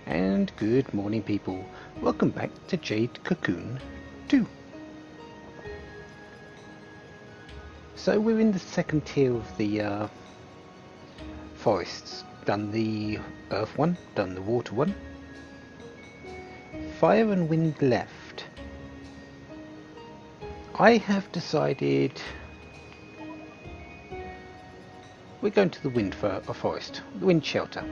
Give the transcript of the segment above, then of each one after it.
And good morning, people. Welcome back to Jade Cocoon 2. So we're in the second tier of the forests. Done the earth one, done the water one. Fire and wind left. I have decided we're going to the wind forest, the wind shelter.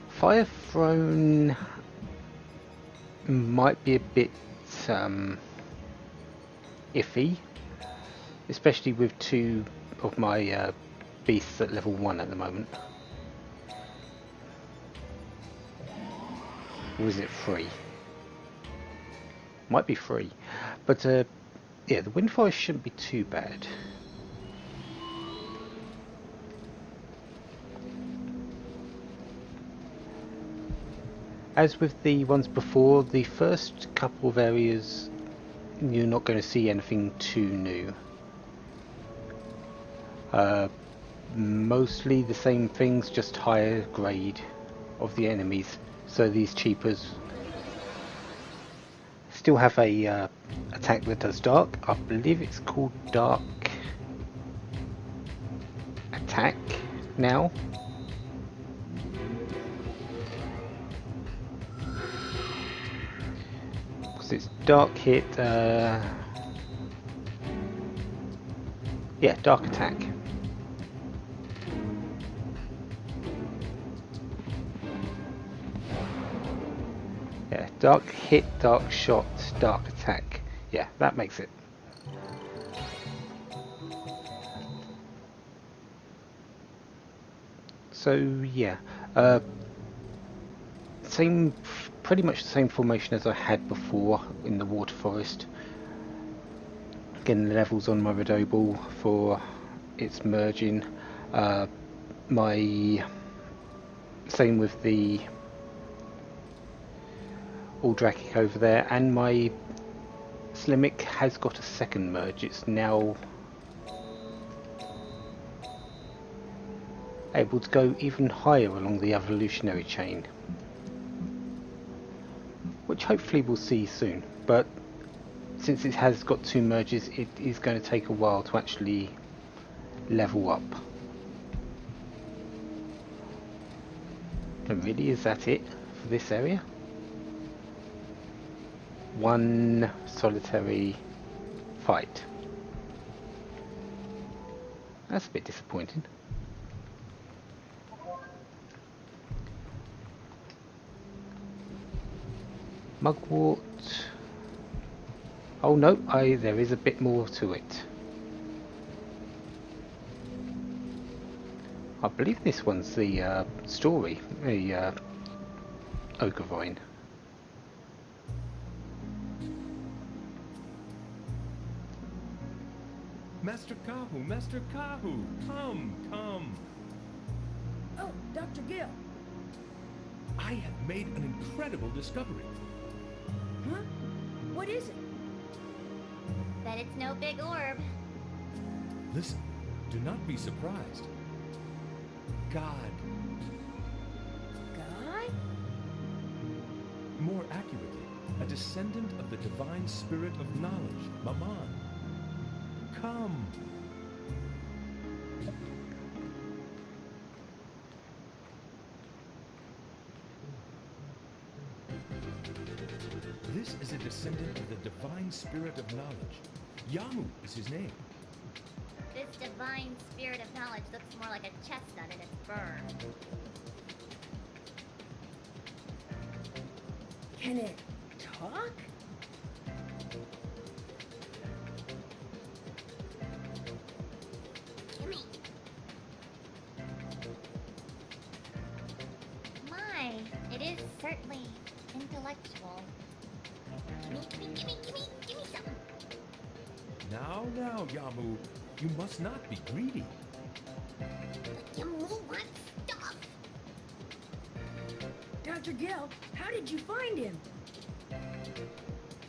Fire throne might be a bit iffy, especially with two of my beasts at level 1 at the moment. Or is it 3? Might be 3. But yeah, the wind forest shouldn't be too bad. As with the ones before, the first couple of areas you're not going to see anything too new. Mostly the same things, just higher grade of the enemies. So these cheapers still have a attack that does dark. I believe it's called dark attack now. Because it's dark hit, yeah, dark attack. Yeah, dark hit, dark shot, dark attack. Yeah, that makes it. So yeah, pretty much the same formation as I had before in the water forest. Again, the levels on my Redoball for its merging. My same with the Aldrakic over there, and my Slimmic has got a second merge. It's now able to go even higher along the evolutionary chain, which hopefully we'll see soon. But since it has got 2 merges, it is going to take a while to actually level up. And really, is that it for this area? One solitary fight. That's a bit disappointing. Mugwort. Oh no, there is a bit more to it. I believe this one's the story, the Ogre Vine. Master Kahu, come! Oh, Dr. Gill. I have made an incredible discovery. Huh? What is it? Bet it's no big orb. Listen, do not be surprised. God. God? More accurately, a descendant of the divine spirit of knowledge, Maman. Come. This is a descendant of the divine spirit of knowledge. Yamu is his name. This divine spirit of knowledge looks more like a chestnut in its fur. Can it talk? Gimme. My, it is certainly intellectual. Gimme some. Now, Yamu, you must not be greedy. Yamu wants stuff. Dr. Gill, how did you find him?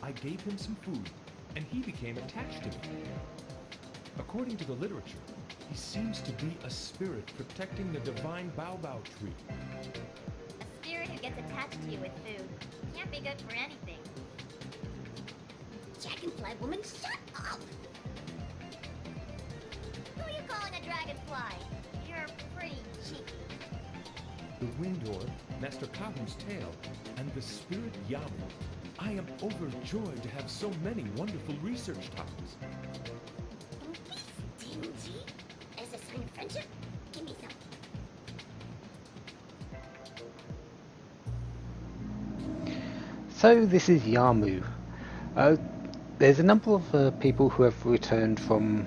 I gave him some food, and he became attached to me. According to the literature, he seems to be a spirit protecting the divine Baobao tree. A spirit who gets attached to you with food. Can't be good for anything. Dragonfly woman, shut up! Who are you calling a dragonfly? You're pretty cheeky. The wind orb, Master Kahu's tail, and the spirit Yamu. I am overjoyed to have so many wonderful research topics. Stingy? As a sign of friendship, give me some. So this is Yamu. There's a number of people who have returned from,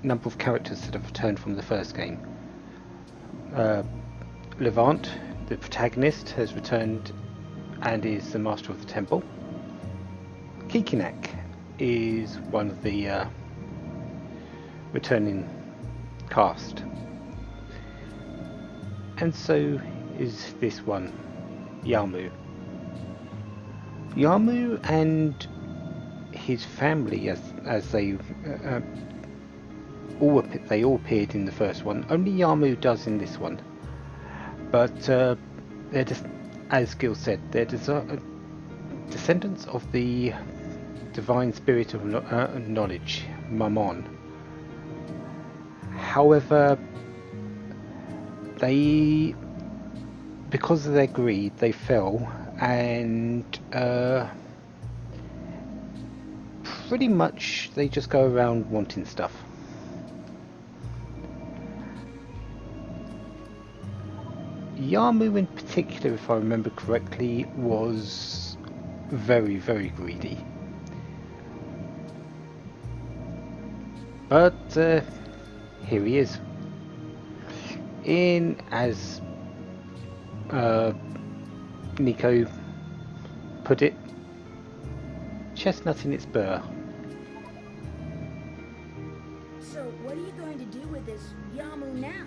number of characters that have returned from the first game. Levant, the protagonist, has returned and is the master of the temple. Kikinak is one of the returning cast. And so is this one, Yamu. Yamu and his family, as they all appeared in the first one. Only Yamu does in this one. But they're just, as Gil said, they're descendants of the divine spirit of knowledge, Mammon. However, they, because of their greed, they fell and pretty much they just go around wanting stuff. Yamu in particular, if I remember correctly, was very, very greedy. But here he is. In, as Nico put it, chestnut in its burr. So what are you going to do with this Yamu now?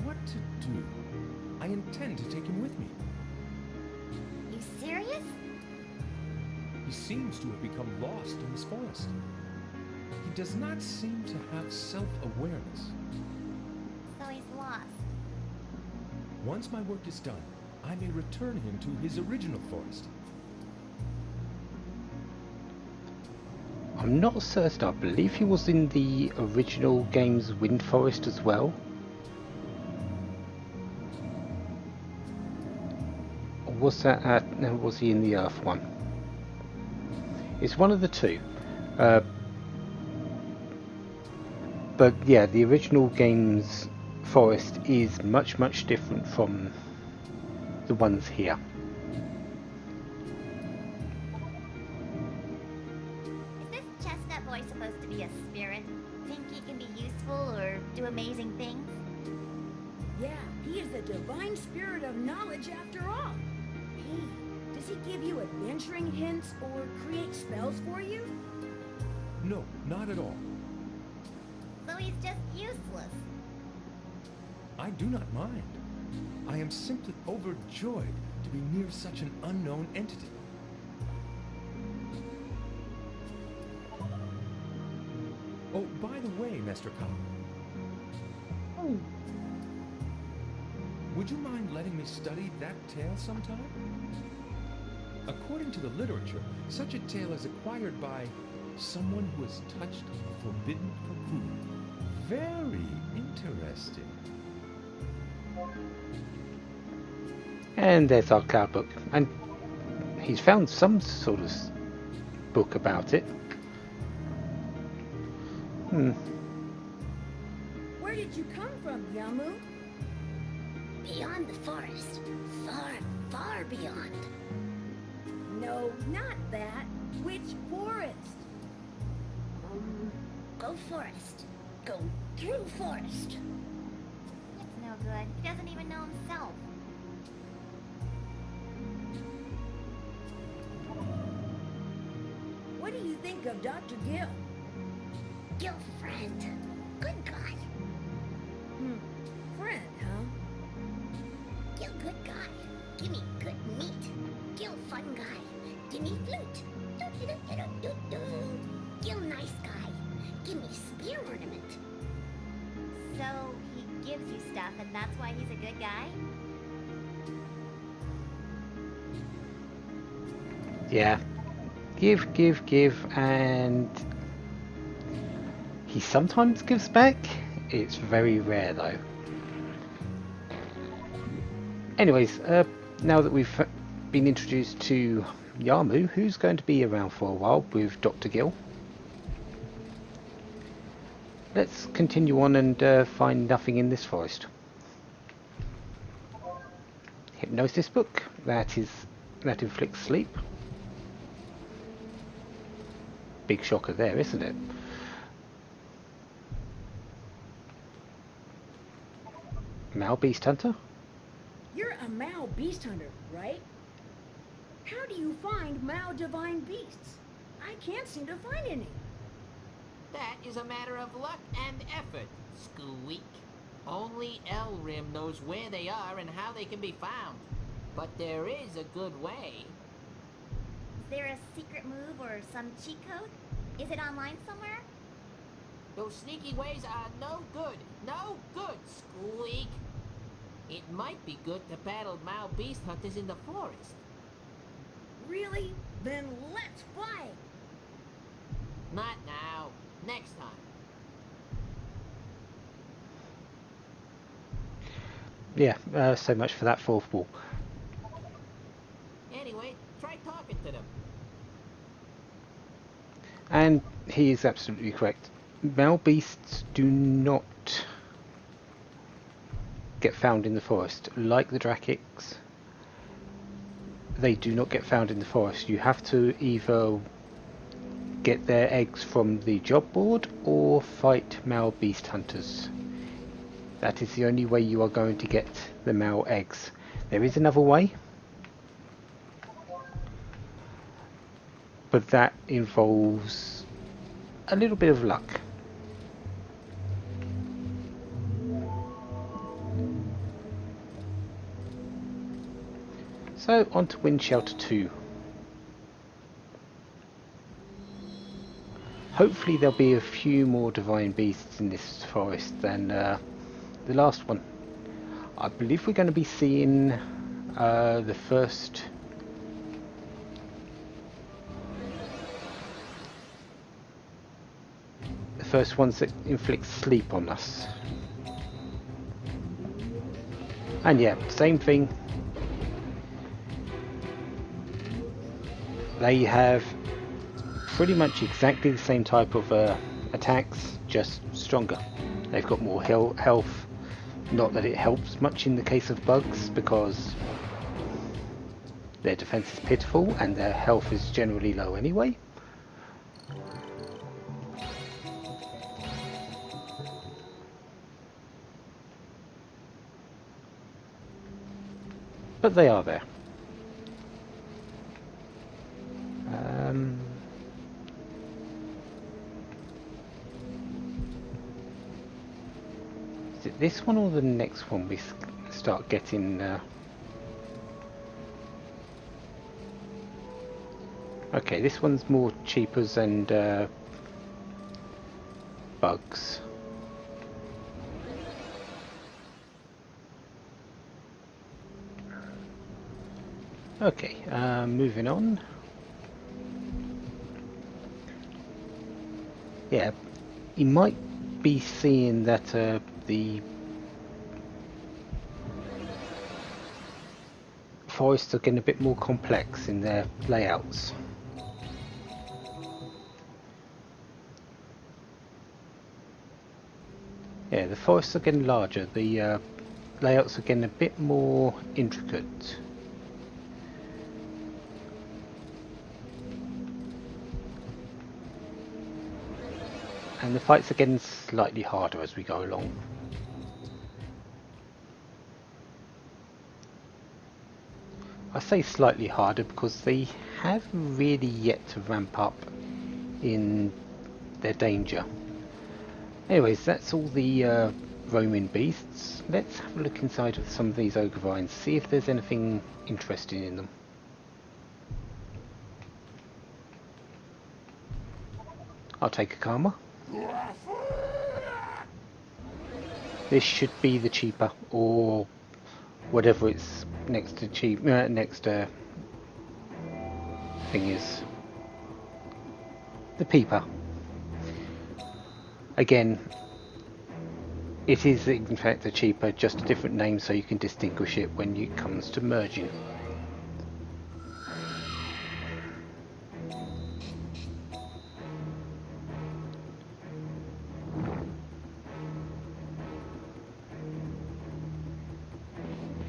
What to do? I intend to take him with me. You serious? He seems to have become lost in this forest. He does not seem to have self-awareness. So he's lost. Once my work is done, I may return him to his original forest. I'm not certain. I believe he was in the original game's Wind Forest as well. Or was was he in the Earth one? It's one of the two. But yeah, the original game's forest is much, much different from the ones here. Is this chestnut boy supposed to be a spirit? Think he can be useful or do amazing things? Yeah, he is the divine spirit of knowledge after all. Hey, does he give you adventuring hints or create spells for you? No, not at all. So he's just useless. I do not mind. I am simply overjoyed to be near such an unknown entity. Oh, by the way, Master Kahu. Oh, Would you mind letting me study that tale sometime? According to the literature, such a tale is acquired by someone who has touched a forbidden cocoon. Very interesting. And there's our cloud book. And he's found some sort of book about it. where did you come from, Yamu? Beyond the forest. Far, far beyond. No, not that. Which forest? Go forest. Go through forest. It's no good. He doesn't even know himself. What do you think of Dr. Gil? Gil friend. Good guy. Friend, huh? Gil good guy. Give me good meat. Gil fun guy. Give me flute. Do-do-do-do-do-do. Gil nice guy. Give me spear ornament. So he gives you stuff and that's why he's a good guy? Yeah. Give, give, give, and he sometimes gives back. It's very rare though. Anyways, now that we've been introduced to Yamu, who's going to be around for a while with Dr. Gill, let's continue on and find nothing in this forest. Hypnosis book, that inflicts sleep. Big shocker there, isn't it? Mal Beast Hunter? You're a Mao beast hunter, right? How do you find Mao divine beasts? I can't seem to find any. That is a matter of luck and effort, Squeak. Only Elrim knows where they are and how they can be found. But there is a good way. Is there a secret move or some cheat code? Is it online somewhere? Those sneaky ways are no good. No good, Squeak. It might be good to battle Mao beast hunters in the forest. Really? Then let's fight! Not now. Next time. Yeah, so much for that fourth wall. Anyway, try talking to them. And he is absolutely correct. Mal beasts do not get found in the forest. Like the Drakics, they do not get found in the forest. You have to either get their eggs from the job board or fight Mal beast hunters. That is the only way you are going to get the Mal eggs. There is another way, but that involves a little bit of luck. So on to Wind Shelter 2. Hopefully there'll be a few more divine beasts in this forest than the last one. I believe we're going to be seeing the first ones that inflict sleep on us. And yeah, same thing. They have pretty much exactly the same type of attacks, just stronger. They've got more health. Not that it helps much in the case of bugs, because their defense is pitiful and their health is generally low anyway. But they are there. Is it this one or the next one we start getting? Okay, this one's more cheapers and bugs. Okay, moving on. Yeah, you might be seeing that the forests are getting a bit more complex in their layouts. Yeah, the forests are getting larger, the layouts are getting a bit more intricate. And the fights are getting slightly harder as we go along. I say slightly harder because they haven't really yet to ramp up in their danger. Anyways, that's all the roaming beasts. Let's have a look inside of some of these ogre vines, see if there's anything interesting in them. I'll take a karma. This should be the cheaper, or whatever it's next to cheap, thing is. The peeper. Again, it is in fact a cheaper, just a different name so you can distinguish it when it comes to merging.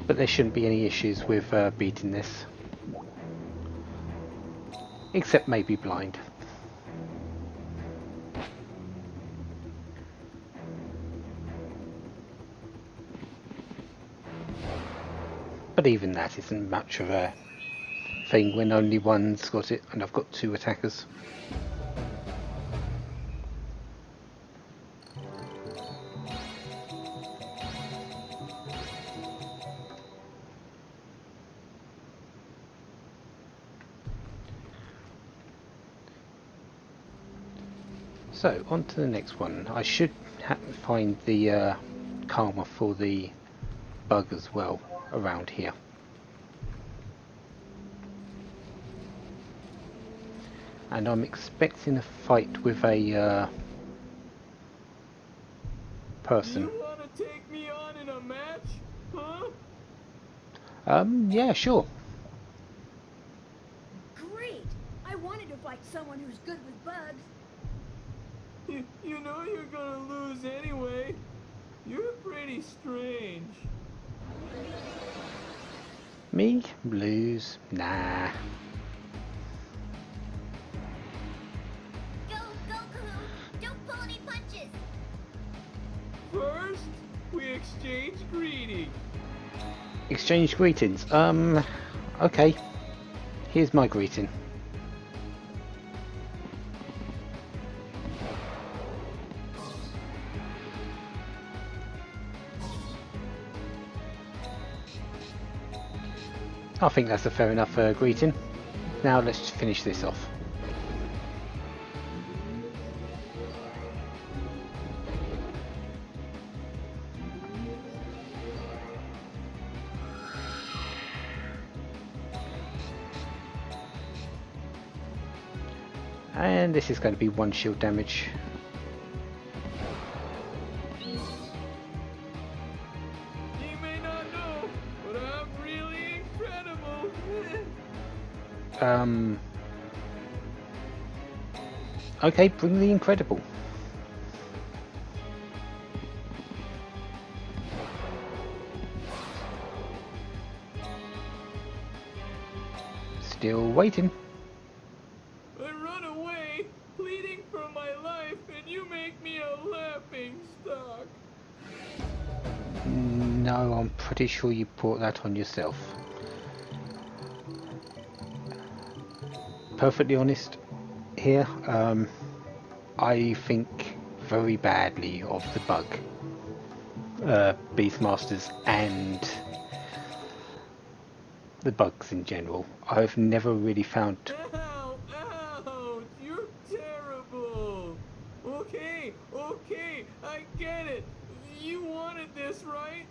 But there shouldn't be any issues with beating this. Except maybe blind. But even that isn't much of a thing when only one's got it and I've got two attackers. So, on to the next one. I should find the karma for the bug as well around here. And I'm expecting a fight with a person. You wanna take me on in a match? Huh? Yeah, sure. Great! I wanted to fight someone who's good with bugs. You know you're gonna lose anyway. You're pretty strange. Me? Lose? Nah. Go, Cocoon! Don't pull any punches! First, we exchange greetings. Exchange greetings. Okay. Here's my greeting. I think that's a fair enough greeting. Now let's finish this off. And this is going to be one shield damage. You may not know, but I'm really incredible. Okay, bring the incredible. Still waiting. I run away, pleading for my life, and you make me a laughing stock. No, I'm pretty sure you brought that on yourself. Perfectly honest here, I think very badly of the bug, Beastmasters and the bugs in general. I've never really found... Ow, ouch, you're terrible. Okay, I get it. You wanted this, right?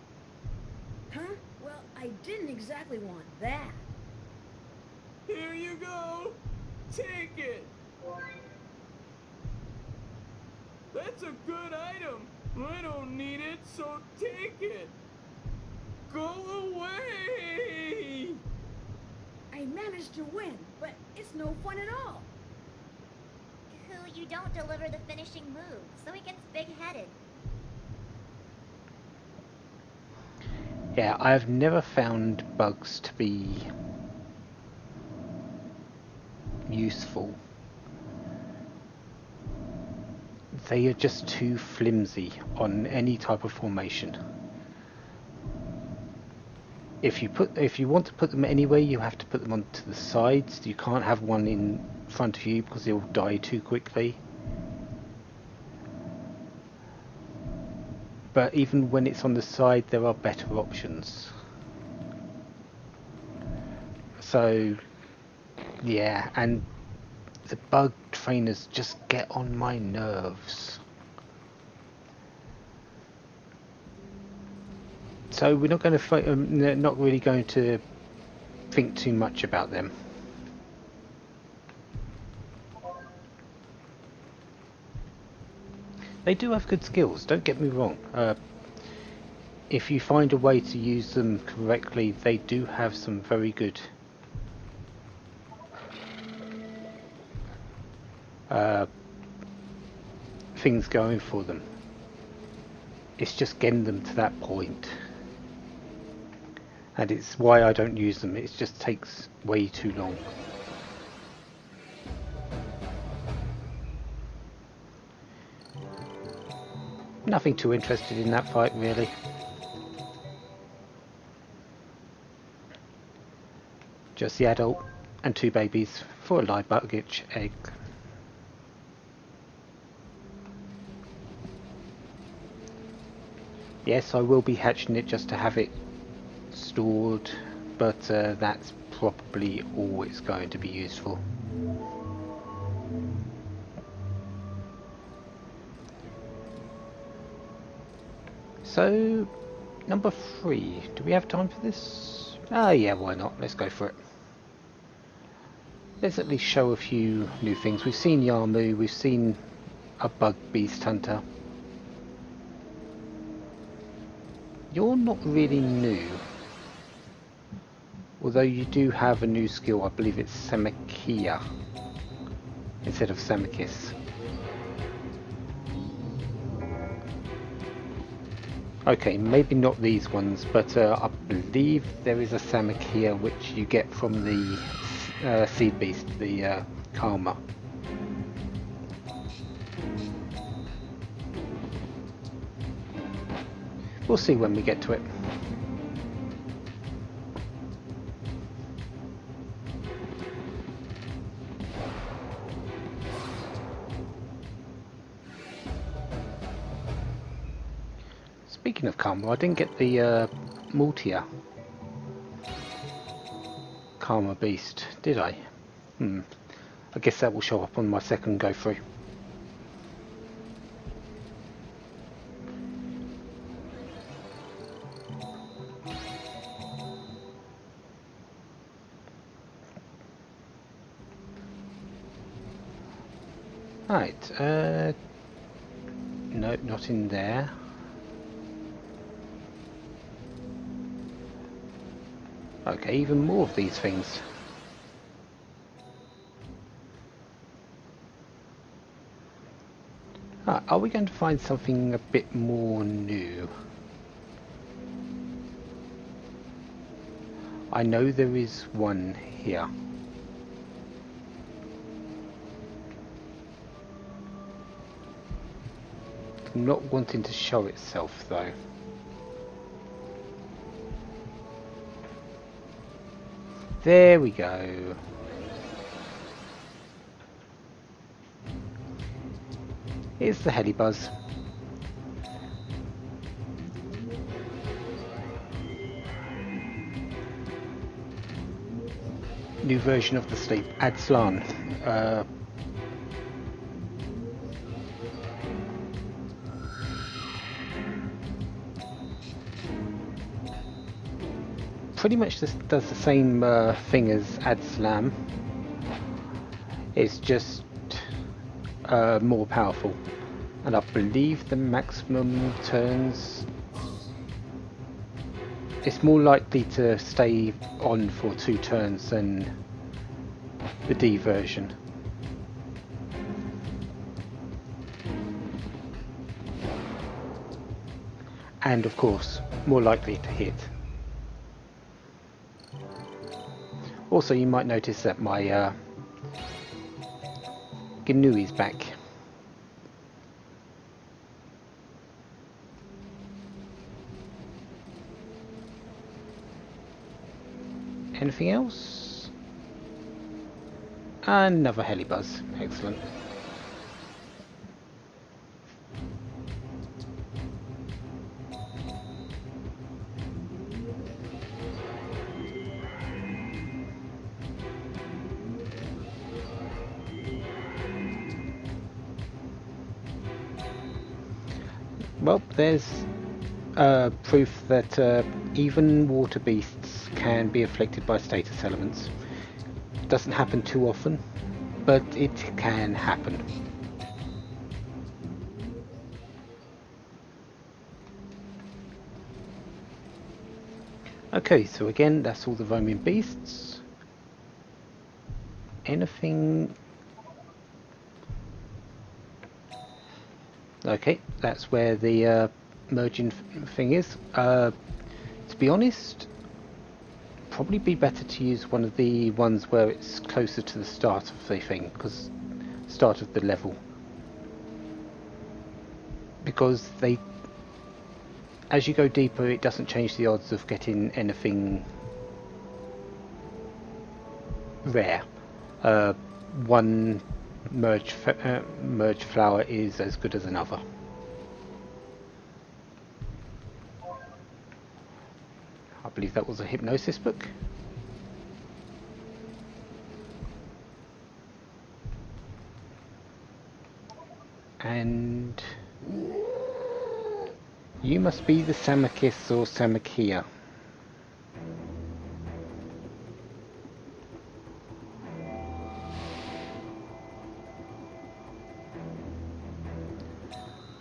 Huh? Well, I didn't exactly want that. Here you go. Take it. That's a good item. I don't need it, so take it. Go away. I managed to win, but it's no fun at all. Who you don't deliver the finishing move, so he gets big-headed. Yeah, I've never found bugs to be useful. They are just too flimsy on any type of formation. If you want to put them anywhere, you have to put them onto the sides. You can't have one in front of you because they'll die too quickly. But even when it's on the side, there are better options. So, yeah, and the bug trainers just get on my nerves. So we're not going to not really going to think too much about them. They do have good skills, don't get me wrong. If you find a way to use them correctly, they do have some very good things going for them. It's just getting them to that point. And it's why I don't use them, it just takes way too long. Nothing too interested in that fight, really. Just the adult and 2 babies for a live luggage egg. Yes, I will be hatching it just to have it stored, but that's probably all it's going to be used for. So, number 3. Do we have time for this? Ah, yeah, why not? Let's go for it. Let's at least show a few new things. We've seen Yamu, we've seen a bug beast hunter. You're not really new. Although you do have a new skill, I believe it's Semakia instead of Semikis. Okay, maybe not these ones, but I believe there is a Semakia which you get from the seed beast, the Karma. We'll see when we get to it. Speaking of Karma, I didn't get the Multia Karma Beast, did I? I guess that will show up on my second go through. Right, no, not in there. Okay, even more of these things. Are we going to find something a bit more new? I know there is one here. I'm not wanting to show itself though. There we go. Here's the Helibuzz. New version of the sleep, Adslan. Pretty much this does the same thing as Adslam. It's just more powerful, and I believe the maximum turns, it's more likely to stay on for 2 turns than the D version. And of course, more likely to hit. Also, you might notice that my Gnui's back. Anything else? Another Helibuzz. Excellent. Well, there's proof that even water beasts can be afflicted by status elements. Doesn't happen too often, but it can happen. Okay, so again, that's all the roaming beasts. Anything... Okay, that's where the merging thing is. To be honest, probably be better to use one of the ones where it's closer to the start of the thing, because start of the level. Because they, as you go deeper, it doesn't change the odds of getting anything rare. One merge flower is as good as another. I believe that was a hypnosis book. And you must be the Samakis or Samakia.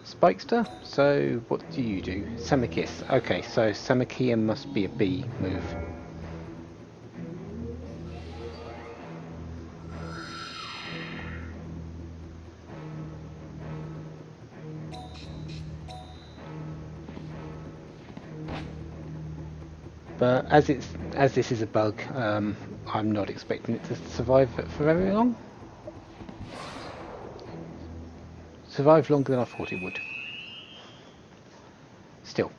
Spikester, so what do you do? Samakis. Okay, so Samakia must be a B move. But as this is a bug, I'm not expecting it to survive for very long. Survive longer than I thought it would. Still.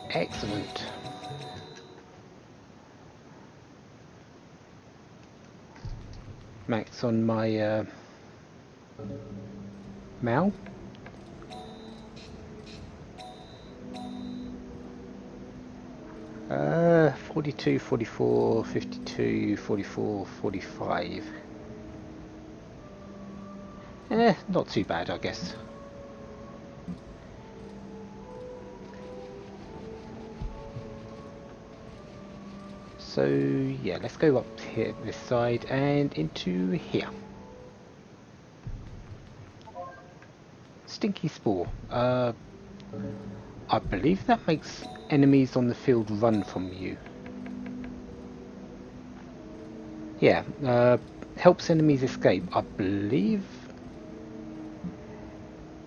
Excellent. Max on my Mal. Uh, 42, 44, 52, 44, 45. Not too bad, I guess. So yeah, let's go up here this side and into here. Stinky Spore. I believe that makes enemies on the field run from you. Yeah, helps enemies escape. I believe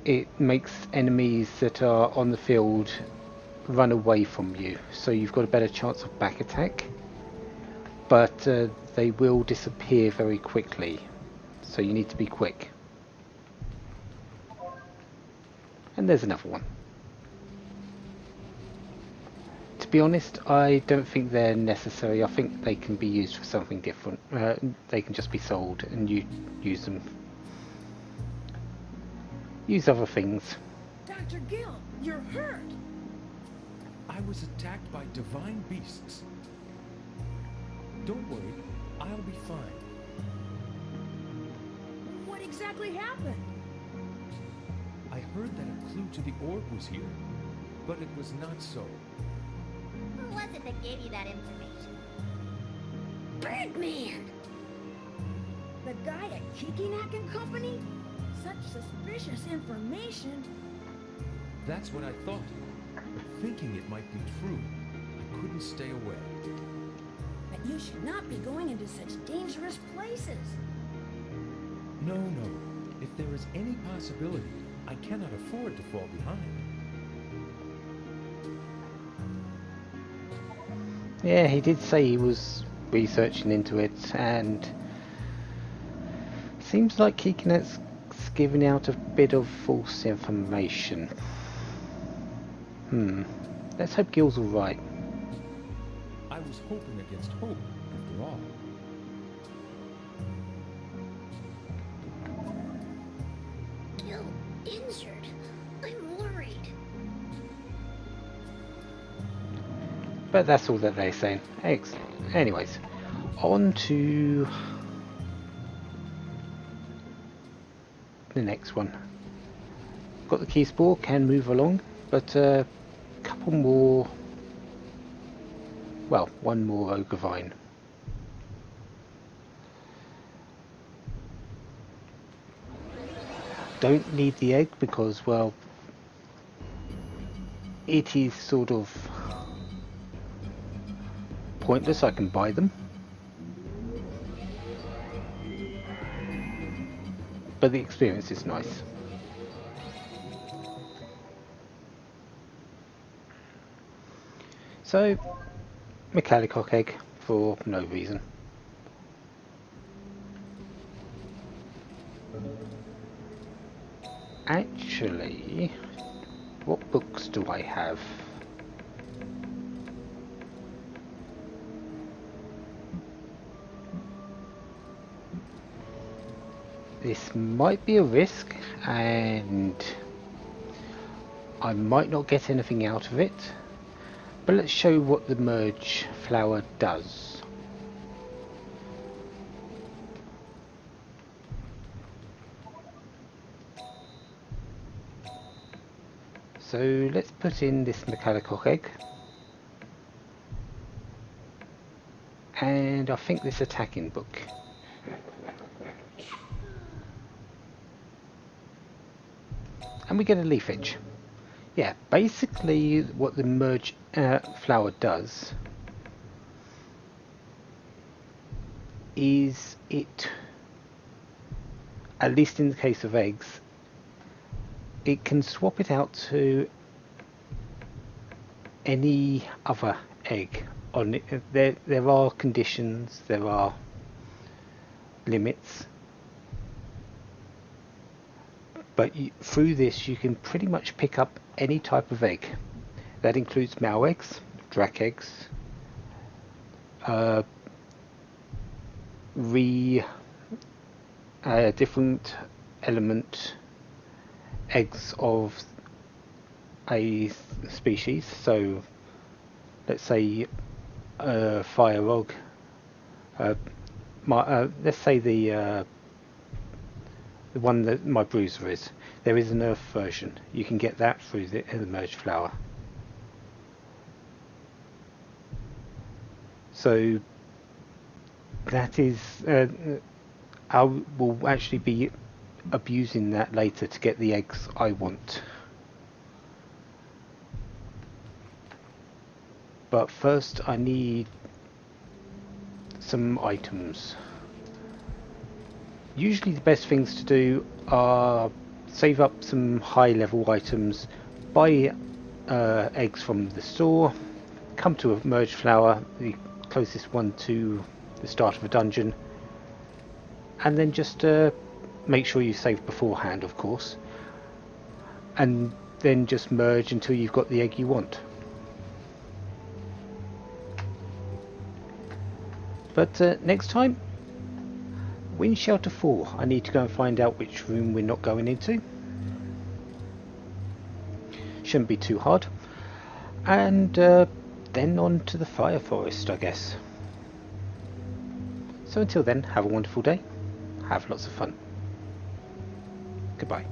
it makes enemies that are on the field run away from you, so you've got a better chance of back attack. But they will disappear very quickly, so you need to be quick. And there's another one. To be honest, I don't think they're necessary. I think they can be used for something different. They can just be sold and you use them. Use other things. Dr. Gill, you're hurt. I was attacked by divine beasts. Don't worry, I'll be fine. What exactly happened? I heard that a clue to the orb was here, but it was not so. Who was it that gave you that information? Birdman! The guy at Kikinak and Company? Such suspicious information. That's what I thought, but thinking it might be true, I couldn't stay away. But you should not be going into such dangerous places. No, no. If there is any possibility, I cannot afford to fall behind. Yeah, he did say he was researching into it, and seems like Kikinet's giving out a bit of false information. Let's hope Gil's alright. I was hoping against hope, after all. Gil, injured. I'm worried. But that's all that they're saying. Anyways, on to the next one. Got the key spore, can move along, but a couple more. Well, one more ogre vine. don't need the egg because, well, it is sort of pointless. I can buy them. But the experience is nice. So, Macallicock egg for no reason. Actually, what books do I have? This might be a risk, and I might not get anything out of it. But let's show what the merge flower does. So let's put in this Macallicock egg. And I think this attacking book. And we get a leaf edge. Yeah, basically what the merge flower does is it, at least in the case of eggs, it can swap it out to any other egg on it. There are conditions, there are limits, but through this you can pretty much pick up any type of egg. That includes male eggs, drac eggs, different element eggs of a species. So let's say fire rog, let's say the one that my bruiser is. There is an earth version. You can get that through the merged flower. So that is, I will actually be abusing that later to get the eggs I want. But first I need some items. Usually the best things to do are save up some high level items, buy eggs from the store, come to a merged flower, the closest one to the start of a dungeon, and then just make sure you save beforehand, of course, and then just merge until you've got the egg you want. But next time, Wind Shelter 4. I need to go and find out which room we're not going into. Shouldn't be too hard. And then on to the Fire Forest, I guess. So until then, have a wonderful day. Have lots of fun. Goodbye.